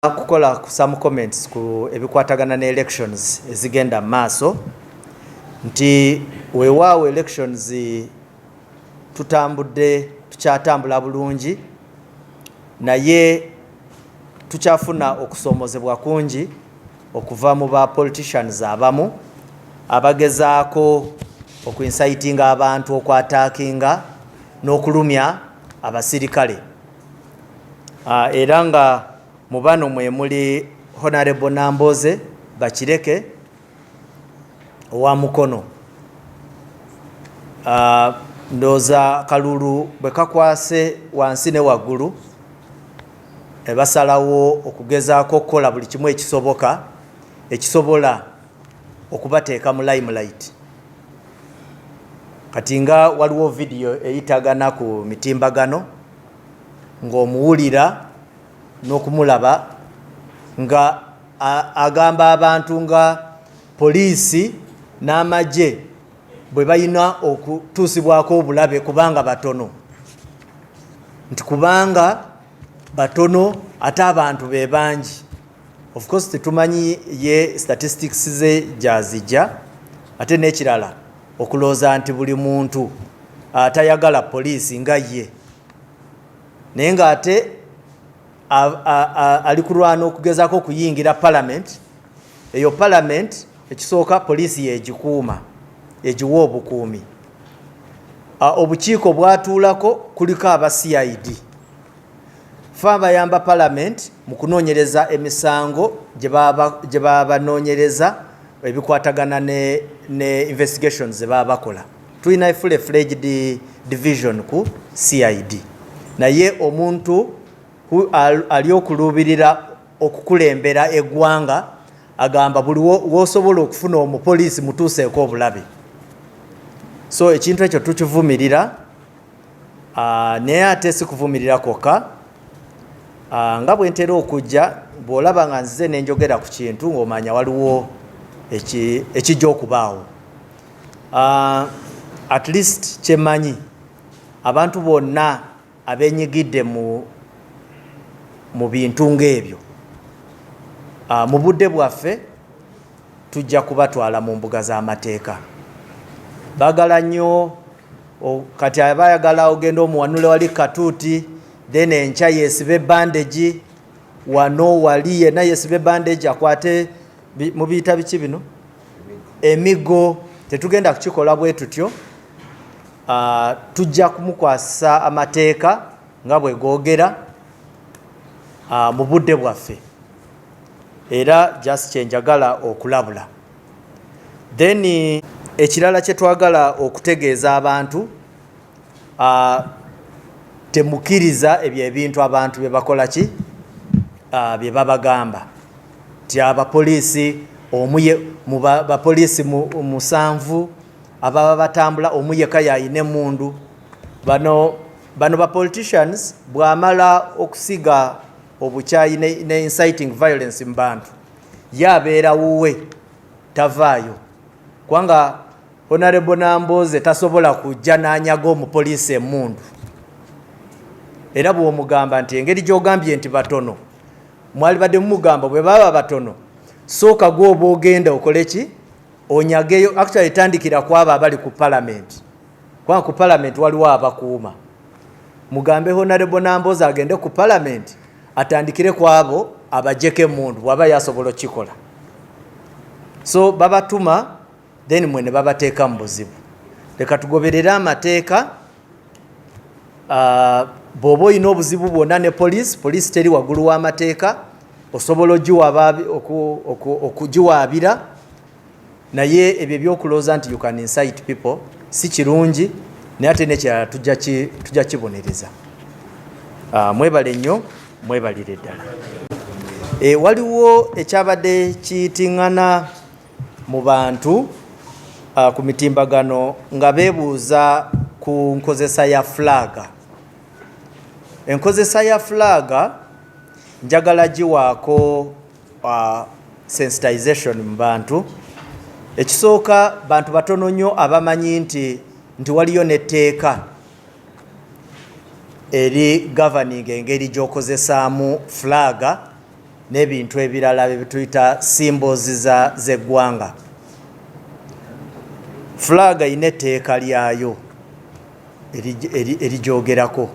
kukola ku some comments ku ebikwatagana ne elections ezigenda maaso nti weewaawo elections tukyatambula bulungi naye tukyafuna okusoomozebwa kungi okuva mu ba politicians abamu abagezaako okuincitinga abantu okwataakinga n'okulumya abasirikale era nga mu bano mwe muli Honorable Namboze Bakireke owa Mukono. Ndoza kalulu bwe kakwase wansi ne waggulu basalawo okugezaako okukola buli kimu ekisobola okubateeka mu limelight. Kati nga waliwo video eyitagana ku mitimbagano ng'omuwulira n'okumulaba nga agamba abantu nga poliisi n'amagye bwe balina okutuusibwako obulabe kubanga batono, nti kubanga batono ate abantu be bangi. Of course tetumanyi ye statistics ze gyazijja, ate n'ekirala okulooza nti buli muntu atayagala poliisi nga ye naye nga ate ali kulwana okugezaako okuyingira parliament. Eyo parliament ekisooka poliisi yegikuuma, egiwa obukuumi. Obukiiko bwatuulako kuliko aba CID. Fe abayamba parliament mu kunoonyereza emisango gye baba banoonyereza ebikwatagana ne investigations ze baba bakola. Tulina full-fledged division ku CID. Naye omuntu ali okuluubirira okukulembera eggwanga agamba buli w'osobola okufuna omupoliisi mutuuseeko obulabe. So ekintu ekyo tukivumirira, naye ate si kuvumirira kwokka. Nga bwe ntera okujja bw'olaba nga nzize ne njogera ku kintu ng'omanya waliwo ekijja okubaawo. At least kyemmanyi abantu bonna abenyigidde mu bintu ng'ebyo mu budde bwaffe tujja kubatwala mu mbuga z'amateeka. Baagala nnyo kati abayagala ogenda omuwanule wali katuuti then enkya yeesibe bandage wano wali yenna yeesibe bandage akwate mu biyita biki bino emigo. Tetugenda kukikola bwe tutyo. Tujja kumukwasa amateeka nga bwe googera mu budde bwaffe, era just kyenjagala okulabula. Then ekirala kye twagala okutegeeza abantu, temukkiriza ebyo ebintu abantu bye bakola ki bye babagamba nti abapoliisi mu bapoliisi 7 ababa batambula omu yekka yayina emmundu. Bano ba politicians bw'amala okusiga obukyayi ne inciting violence mu bantu yabeera wuwe tavaayo, kubanga Honorable Namboze tasobola kujja n'anyaga omupoliisi emmundu. Era bw'omugamba nti engeri gy'ogambye nti batono mwali badde mumugamba bwe baba batono sooka gw'oba ogenda okole ki onyageyo. Actually etandikira kwabo abali ku parliament, kubanga ku parliament waliwo abakuuma. Mugambe Honorable Namboze agende ku parliament atandikire kwabo abajjeko emmundu bw'aba yasobola okikola. So babatuma then mwe ne babateeka mu buzibu. Leka tugoberere amateeka. Bw'oba olina obuzibu bwonna ne poliisi teri waggulu w'amateeka, osobola okugiwaabira. Naye ebyo ebyokulooza nti you can incite people si kirungi, naye ate nekirala tujja kibonereza. Mwebale nnyo, mwebalire ddala. Waliwo ekyabadde kiyitiŋŋana mu bantu ku mitimbagano nga beebuuza ku nkozesa ya flaga. Enkozesa ya flaga njagala giwaako sensitization mu bantu. Ekisooka bantu batono nnyo abamanyi nti waliyo n'etteeka eri governing engeri gy'okozesaamu flaga n'ebintu ebirala bye tuyita symbols z'eggwanga. Flag ine etteeka lyayo erijoogerako.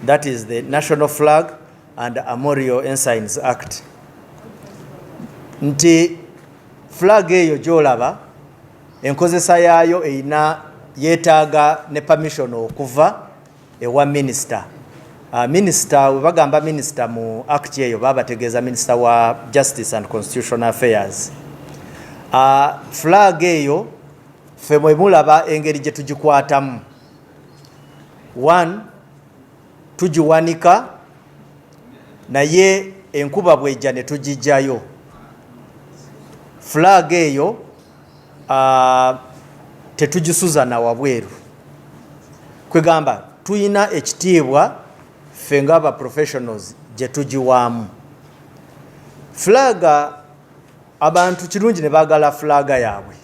That is the National Flag and Armorial Ensigns Act. Nti flag eyo gy'olaba enkozesa yaayo eyina yeetaaga ne permission okuva ewa minister. Minister we bagamba minister mu act eyo babategeeza minister wa Justice and Constitutional Affairs. Flag eyo ffe mwe mulaba engeri gye tugikwatamu. 1 tugiwanika naye enkuba bwejja ne tugijjayo. Flag eyo tetugisuza na wabweru. Kwegamba tuyina ekitiibwa ffe ng'aba professionals gye tugiwaamu. Flag abantu kirungi ne baagala flag yaabwe,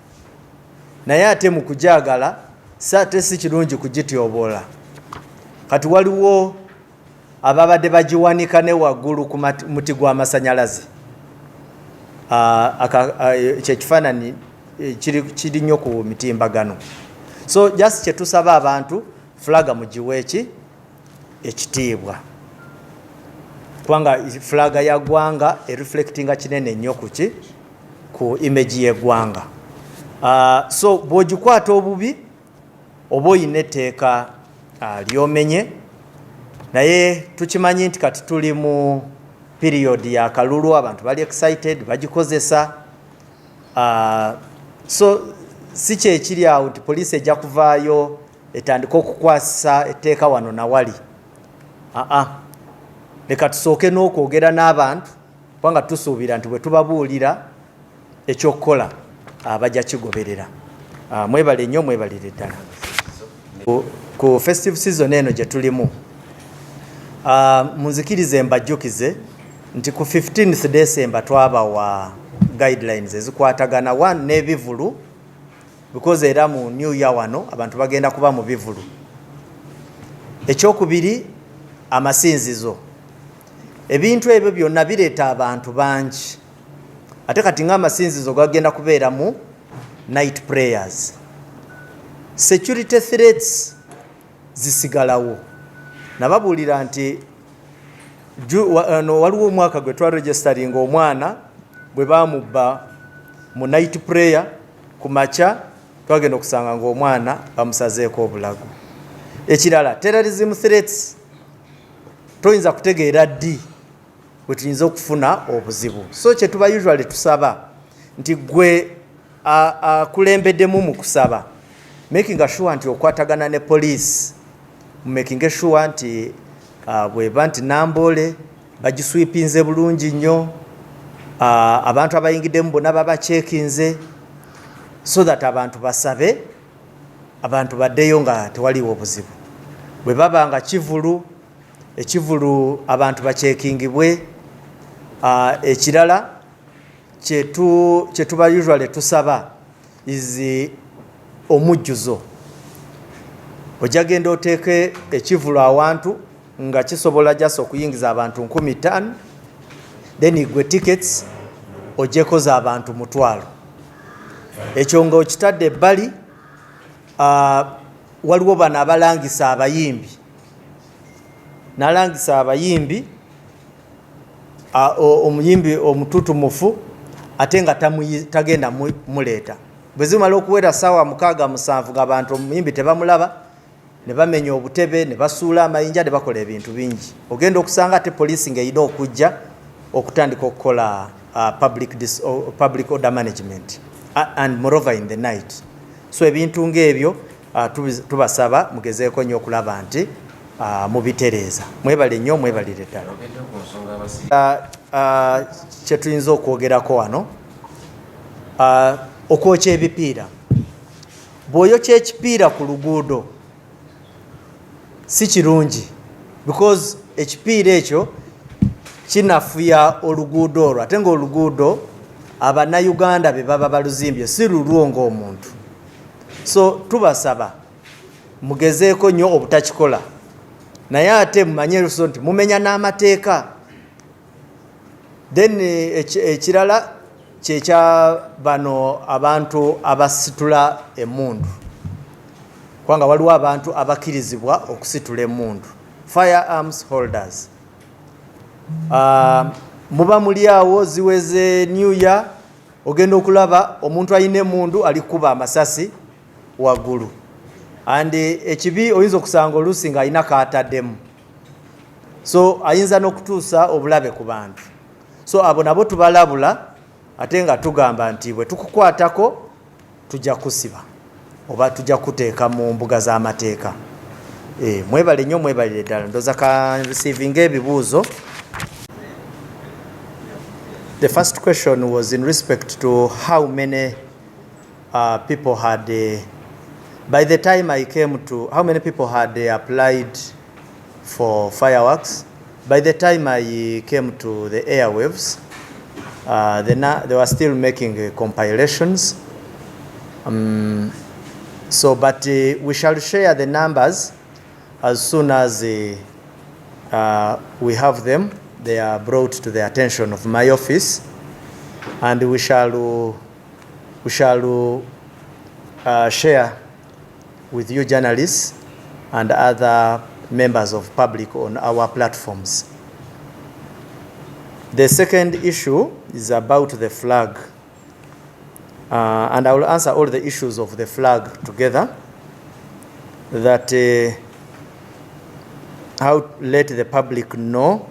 naye ate mu kugyagala ate si kirungi kugityoboola. Kati waliwo ababadde bagiwanika ne waggulu ku muti gw'amasannyalaze. Kyekifaananyi kiri nnyo ku mitimbagano. So just kye tusaba abantu, flag mugiwe ekitiibwa, kubanga flag ya ggwanga ereflectinga kinene nnyo ku image y'eggwanga. So bw'ogikwata obubi oba oyina etteeka lyomenye, naye tukimanyi nti kati tuli mu period ya kalulu, abantu bali excited bagikozesa. So si kyekiri awo nti poliisi ejja kuvaayo etandika okukwasa etteeka wano na wali. Leka tusooke n'okwogera n'abantu, kubanga tusuubira nti bwe tubabuulira ekyokukola bajja kigoberera. Mwebale nnyo, mwebalire ddala. Ku festive season eno gye tulimu, munzikirize mbajjukize nti ku 15th December twabawa guidelines ezikwatagana 1 n'ebivulu, because era mu new year wano abantu bagenda kuba mu bivulu. Ekyokubiri amasinzizo. Ebintu ebyo byonna bireeta abantu bangi, ate kati ng'amasinzizo gagenda kubeera mu night prayers. Security threats zisigalawo. Nababuulira nti waliwo omwaka gwe twaregisteringa omwana bwe bamubba mu night prayer ku makya, twagenda okusanga ng'omwana bamusazeeko obulago. Ekirala, terrorism threats, toyinza kutegeera ddi bwe tuyinza okufuna obuzibu. So kye tuba usually tusaba nti gwe akulembeddemu mu kusaba, making sure nti okwatagana ne police, making sure nti bweba nti Namboole bagiswipinze bulungi nnyo, abantu abayingiddemu bonna babacekinze, so that abantu basabe, abantu baddeyo nga tewaliwo buzibu. Bwe baba nga ekivulu abantu bacekingibwe. Ekirala kye tuba usually tusaba izi omujjuzo. Ojja genda oteeke ekivulu awantu nga kisobola jasa okuyingiza abantu 15,000, then igwe tickets ojjekoza abantu 1,000. Ekyo nga okitadde ebbali, waliwo bano abalangisa abayimbi, nalangisa abayimbi, omuyimbi omututumufu ate nga tagenda muleeta. Bwe zimala okuwera ssaawa 6-7 ng'abantu omuyimbi tebamulaba, ne bamenya obutebe, ne basuula amayinja, ne bakola ebintu bingi. Ogenda okusanga ate poliisi ng'eyina okujja okutandika okukola public order management and moreover in the night. So ebintu ng'ebyo tubasaba mugezeeko nnyo okulaba nti mubitereeza. Mwebale nnyo, mwebalire ddala. Kye tuyinza okwogerako wano, okwokya ebipiira. Bw'oyokya ekipiira ku luguudo si kirungi, because ekipiira ekyo kinafuya oluguudo olwo, ate ng'oluguudo Abannayuganda be baba baluzimbye si lulwo ng'omuntu. So tubasaba mugezeeko nnyo obutakikola, naye ate mumanye nti mumenya n'amateeka. Then ekirala kyekya bano abantu abasitula emmundu, kubanga waliwo abantu abakirizibwa okusitula emmundu, firearms holders. Muba muli awo ziweze New Year, ogenda okulaba omuntu alina emmundu ali kuba amasasi waggulu, and ekibi oyinza okusanga oluusi nga alina kaataddemu, so ayinza n'okutuusa obulabe ku bantu. So abo nabo tubalabula, ate nga tugamba nti bwe tukukwatako tujja kusiba oba tujja kuteeka mu mbuga z'amateeka. Mwebale nnyo, mwebalire ddala. Ndoza ka receiving ebibuuzo. The first question was in respect to how many people had, by the time I came to, how many people had applied for fireworks. By the time I came to the airwaves, they were still making compilations. But we shall share the numbers as soon as we have them. They are brought to the attention of my office, and we shall share with you journalists and other members of public on our platforms. The second issue is about the flag, and I will answer all the issues of the flag together. That how let the public know.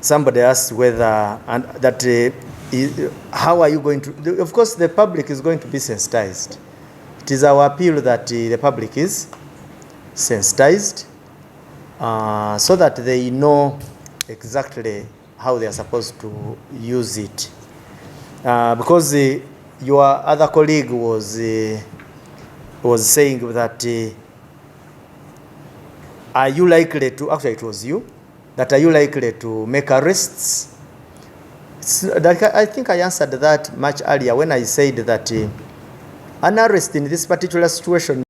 Somebody asked whether, and that how are you going to, of course the public is going to be sensitized. It is our appeal that the public is sensitized so that they know exactly how they are supposed to use it. Because your other colleague was saying that are you likely to, actually it was you, that are you likely to make arrests? I think I answered that much earlier when I said that an arrest in this particular situation